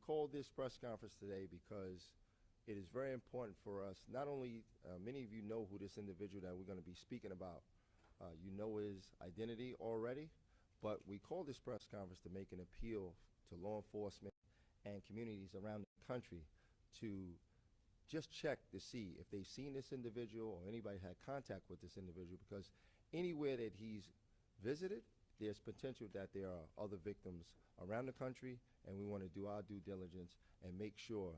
called this press conference today because it is very important for us. Not only, many of you know who this individual that we're going to be speaking about, you know his identity already, but we called this press conference to make an appeal to law enforcement and communities around the country to just check to see if they've seen this individual or anybody had contact with this individual, because anywhere that he's visited, there's potential that there are other victims around the country, and we want to do our due diligence and make sure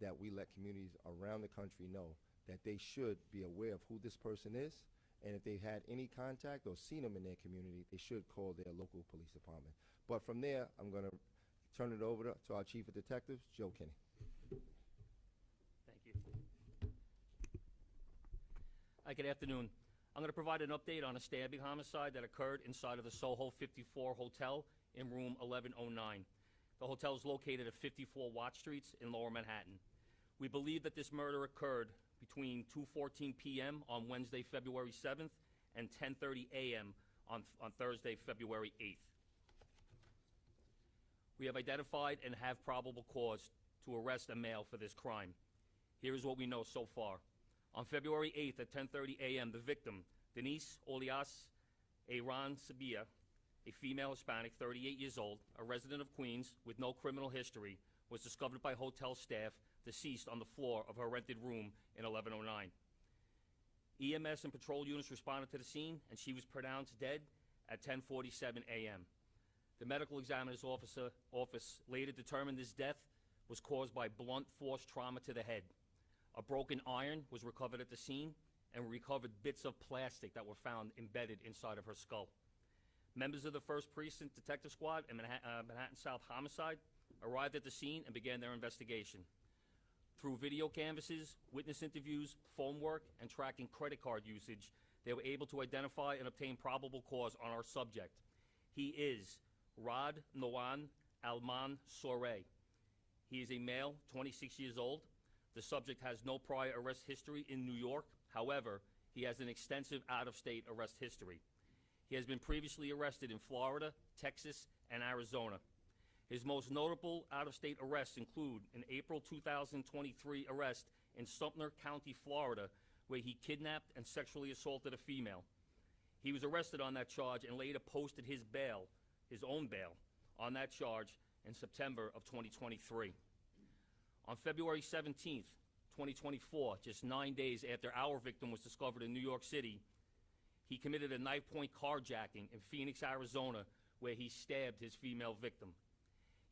that we let communities around the country know that they should be aware of who this person is, and if they've had any contact or seen them in their community, they should call their local police department. But from there, I'm going to turn it over to our Chief of Detectives, Joe Kinney. Thank you. Hi, good afternoon. I'm going to provide an update on a stabbing homicide that occurred inside of the Soho 54 Hotel in room 1109. The hotel is located at 54 Watt Streets in Lower Manhattan. We believe that this murder occurred between 2:14 p.m. on Wednesday, February 7th, and 10:30 a.m. on Thursday, February 8th. We have identified and have probable cause to arrest a male for this crime. Here is what we know so far. On February 8th at 10:30 a.m., the victim, Denise Olias Aaron Sabia, a female Hispanic, 38 years old, a resident of Queens with no criminal history, was discovered by hotel staff deceased on the floor of her rented room in 1109. EMS and patrol units responded to the scene, and she was pronounced dead at 10:47 a.m. The medical examiner's office later determined this death was caused by blunt force trauma to the head. A broken iron was recovered at the scene, and we recovered bits of plastic that were found embedded inside of her skull. Members of the 1st Precinct Detective Squad and Manhattan South Homicide arrived at the scene and began their investigation. Through video canvases, witness interviews, phone work, and tracking credit card usage, they were able to identify and obtain probable cause on our subject. He is Rod Noan Alman Soray. He is a male, 26 years old. The subject has no prior arrest history in New York. However, he has an extensive out-of-state arrest history. He has been previously arrested in Florida, Texas, and Arizona. His most notable out-of-state arrests include an April 2023 arrest in Sumter County, Florida, where he kidnapped and sexually assaulted a female. He was arrested on that charge and later posted his own bail, on that charge in September of 2023. On February 17th, 2024, just 9 days after our victim was discovered in New York City, he committed a knife-point carjacking in Phoenix, Arizona, where he stabbed his female victim.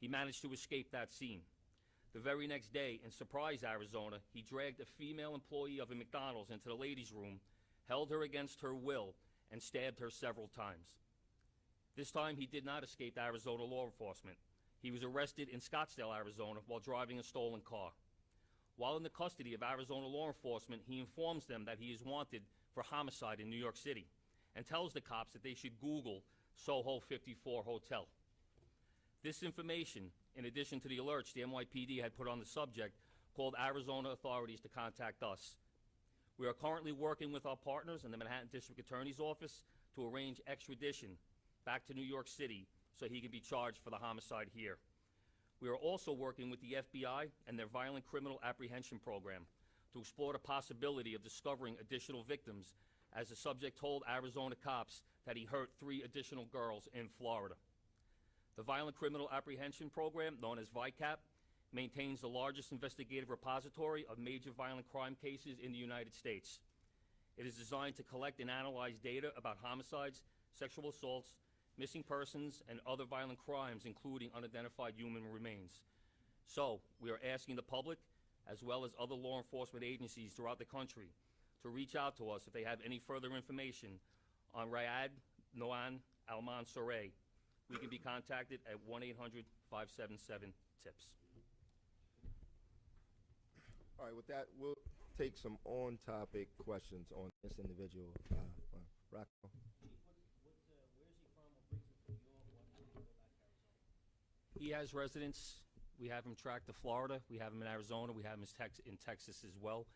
He managed to escape that scene. The very next day, in Surprise, Arizona, he dragged a female employee of a McDonald's into the ladies' room, held her against her will, and stabbed her several times. This time, he did not escape Arizona law enforcement. He was arrested in Scottsdale, Arizona, while driving a stolen car. While in the custody of Arizona law enforcement, he informs them that he is wanted for homicide in New York City and tells the cops that they should Google Soho 54 Hotel. This information, in addition to the alerts the NYPD had put on the subject, called Arizona authorities to contact us. We are currently working with our partners in the Manhattan District Attorney's Office to arrange extradition back to New York City so he can be charged for the homicide here. We are also working with the FBI and their Violent Criminal Apprehension Program to explore the possibility of discovering additional victims, as the subject told Arizona cops that he hurt 3 additional girls in Florida. The Violent Criminal Apprehension Program, known as VICAP, maintains the largest investigative repository of major violent crime cases in the United States. It is designed to collect and analyze data about homicides, sexual assaults, missing persons, and other violent crimes, including unidentified human remains. So, we are asking the public, as well as other law enforcement agencies throughout the country, to reach out to us if they have any further information on Rayad Noan Alman Soray. We can be contacted at 1-800-577-TIPS. All right, with that, we'll take some on-topic questions on this individual. Rocco. Where's he from? What brings him to New York? Why did he go back to Arizona? He has residence. We have him tracked to Florida. We have him in Arizona. We have him in Texas as well.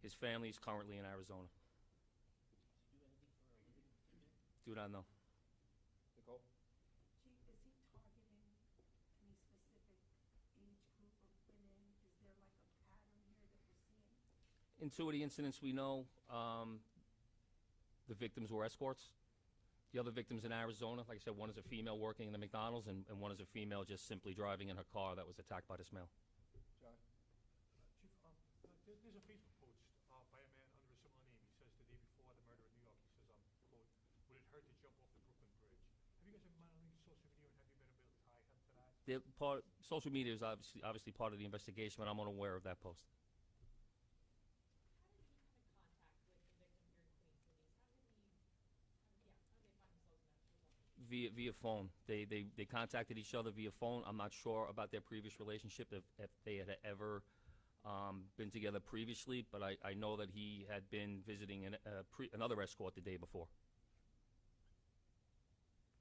His family is currently in Arizona. Do not know. Nicole? Chief, is he targeting any specific age group? In two of the incidents we know, the victims were escorts. The other victims in Arizona, like I said, one is a female working in the McDonald's, and one is a female just simply driving in her car that was attacked by this male. John? Chief, there's a Facebook post by a man under a similar name. He says the day before the murder in New York, he says, quote, would it hurt to jump off the Brooklyn Bridge? Have you guys ever monitored social media, and have you been able to tie him to that? Social media is obviously part of the investigation, but I'm unaware of that post. Via phone. They contacted each other via phone. I'm not sure about their previous relationship, if they had ever been together previously, but I know that he had been visiting another escort the day before.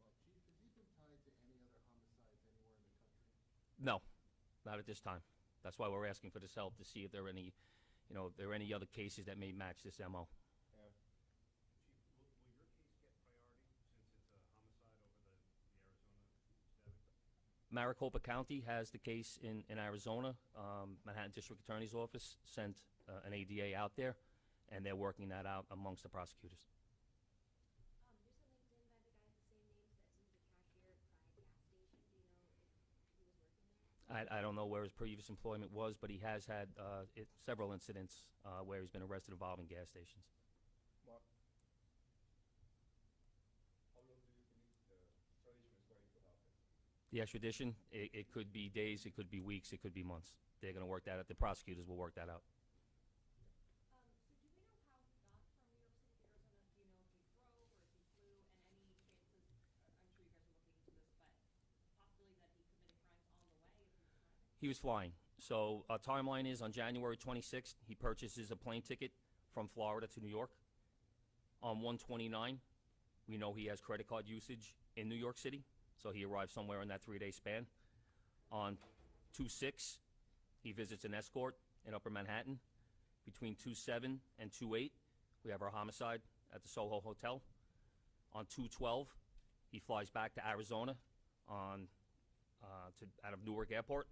Well, Chief, has he been tied to any other homicides anywhere in the country? No, not at this time. That's why we're asking for this help, to see if there are any, if there are any other cases that may match this MO. Yeah. Chief, will your case get priority since it's a homicide over the Arizona stabbing? Maricopa County has the case in Arizona. Manhattan District Attorney's Office sent an ADA out there, and they're working that out amongst the prosecutors. There's a LinkedIn by the guy with the same names that was a cashier at Pride gas station. Do you know if he was working there? I don't know where his previous employment was, but he has had several incidents where he's been arrested involving gas stations. Mark? How long do you believe the extradition is going to happen? The extradition, it could be days, it could be weeks, it could be months. They're going to work that out. The prosecutors will work that out. So do we know how he got from New York City to Arizona? Do you know if he drove or if he flew? And any chances, I'm sure you guys are looking into this, but possibility that he committed crimes on the way if he was driving? He was flying. So our timeline is on January 26th, he purchases a plane ticket from Florida to New York. On 1/29, we know he has credit card usage in New York City, so he arrives somewhere in that 3-day span. On 2/6, he visits an escort in Upper Manhattan. Between 2/7 and 2/8, we have our homicide at the Soho Hotel. On 2/12, he flies back to Arizona out of Newark Airport.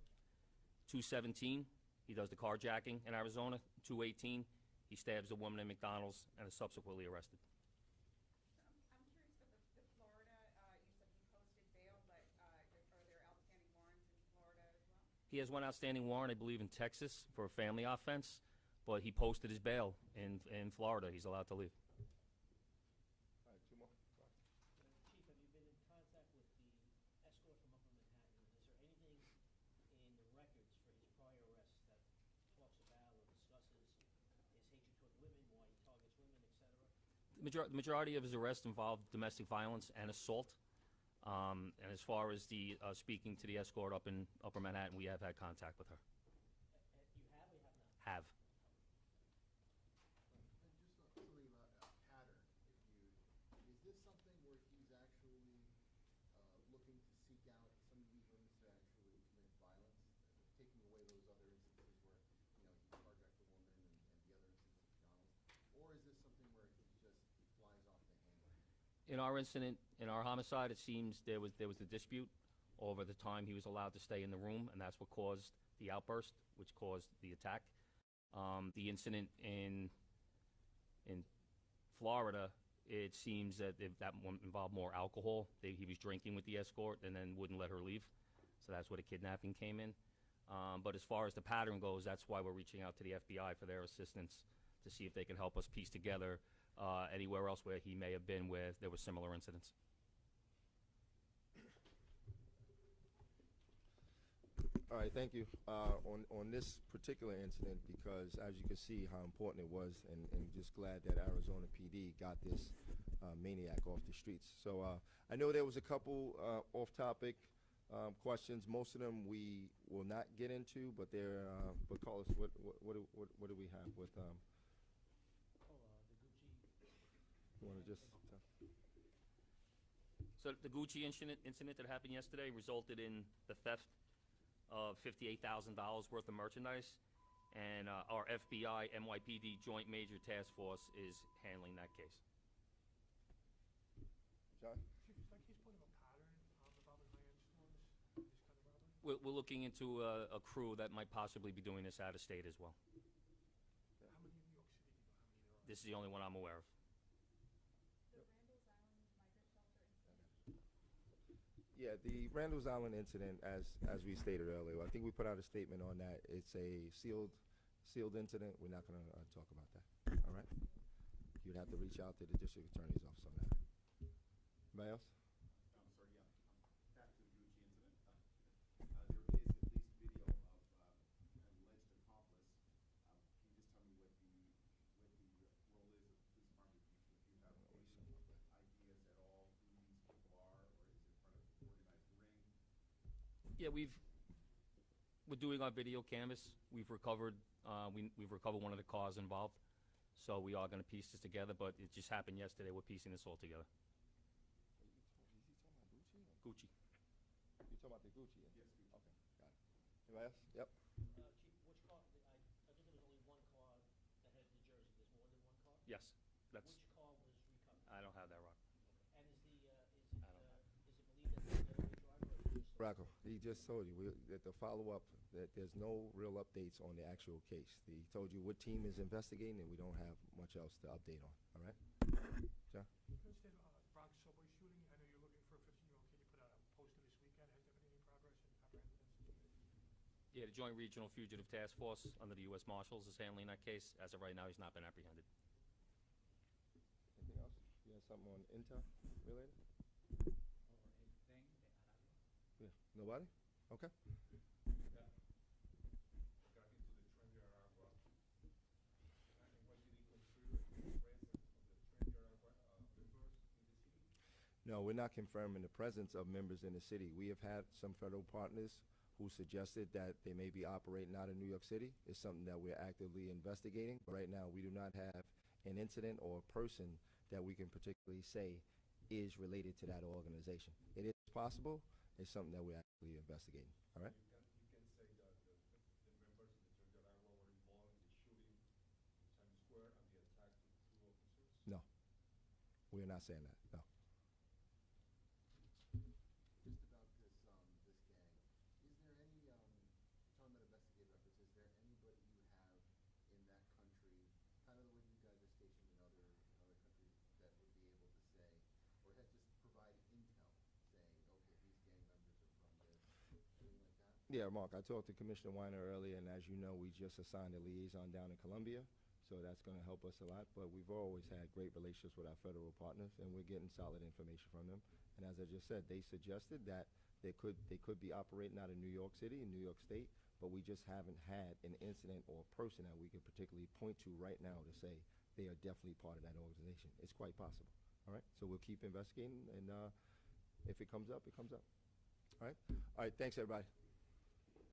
2/17, he does the carjacking in Arizona. 2/18, he stabs a woman in McDonald's and is subsequently arrested. I'm curious for the Florida, you said he posted bail, but are there outstanding warrants in Florida as well? He has one outstanding warrant, I believe, in Texas for a family offense, but he posted his bail in Florida. He's allowed to leave. All right, two more. Go ahead. Chief, have you been in contact with the escort from Upper Manhattan? Is there anything in the records for his prior arrests that talks about or discusses his hatred toward women, why he targets women, etc.? The majority of his arrests involved domestic violence and assault. And as far as the speaking to the escort up in Upper Manhattan, we have had contact with her. You have or you have not? Have. And just something about a pattern, is this something where he's actually looking to seek out some of these women to actually commit violence, taking away those other instances where, he carjacked a woman and the other instances at McDonald's? Or is this something where he flies off the handle? In our incident, in our homicide, it seems there was a dispute over the time he was allowed to stay in the room, and that's what caused the outburst, which caused the attack. The incident in Florida, it seems that that one involved more alcohol. He was drinking with the escort and then wouldn't let her leave, so that's where the kidnapping came in. But as far as the pattern goes, that's why we're reaching out to the FBI for their assistance to see if they can help us piece together anywhere else where he may have been where there were similar incidents. All right, thank you. On this particular incident, because as you can see how important it was, and just glad that Arizona PD got this maniac off the streets. So I know there was a couple off-topic questions. Most of them we will not get into, but they're. But Carlos, what do we have with? The Gucci. You want to just? So the Gucci incident that happened yesterday resulted in the theft of $58,000 worth of merchandise, and our FBI NYPD Joint Major Task Force is handling that case. John? Chief, is that case part of a pattern involving high-end stores, this kind of robbery? We're looking into a crew that might possibly be doing this out of state as well. How many in New York This is the only one I'm aware of. Yeah, the Randall's Island incident, as we stated earlier, I think we put out a statement on that. It's a sealed incident. We're not going to talk about that. All right? You'd have to reach out to the district attorney's office on that. Anybody else? Back to the Gucci incident. There is at least video of an alleged accomplice. Can you just tell me what the role is of the police department? If you have any ideas at all who these people are, or is it part of the organized ring? Yeah, we're doing our video canvas. We've recovered one of the cars involved, so we are going to piece this together. But it just happened yesterday. We're piecing this all together. Gucci. You talking about the Gucci? Yes, Gucci. Okay, got it. Anybody else? Yep. Chief, which car, I think there was only one car that headed to Jersey. There's more than one car? Yes, that's. Which car was recovered? I don't have that, Rock. And is it I don't know. believed that the driver or the Rocco, he just told you that the follow-up, that there's no real updates on the actual case. He told you what team is investigating, and we don't have much else to update on. All right? John? Instead of Bronx subway shooting, I know you're looking for a 15-year-old kid. You put out a poster this weekend. Has there been any progress in apprehending this? Yeah, the Joint Regional Fugitive Task Force under the U.S. Marshals is handling that case. As of right now, he's not been apprehended. Anything else? You have something on Intel related? Yeah. Nobody? Okay. Got into the Tren de Aragua. And what did he consider the presence of the Tren de Aragua members in the city? No, we're not confirming the presence of members in the city. We have had some federal partners who suggested that they may be operating out of New York City. It's something that we're actively investigating. But right now, we do not have an incident or a person that we can particularly say is related to that organization. It is possible. It's something that we're actively investigating. All right? You can say that the members of the Tren de Aragua were involved in the shooting in Times Square and the attack to the two officers? No. We're not saying that. No. Just about this gang, is there any, talking about investigative efforts, is there anybody you have in that country, kind of the way you guys are stationed in other countries, that would be able to say, or just provide intel, saying, okay, these gang members are from this, anything like that? Yeah, Mark, I talked to Commissioner Weiner earlier, and as you know, we just assigned a liaison down in Colombia, so that's going to help us a lot. But we've always had great relationships with our federal partners, and we're getting solid information from them. And as I just said, they suggested that they could be operating out of New York City and New York State, but we just haven't had an incident or a person that we could particularly point to right now to say they are definitely part of that organization. It's quite possible. All right? So we'll keep investigating, and if it comes up, it comes up. All right? All right, thanks, everybody.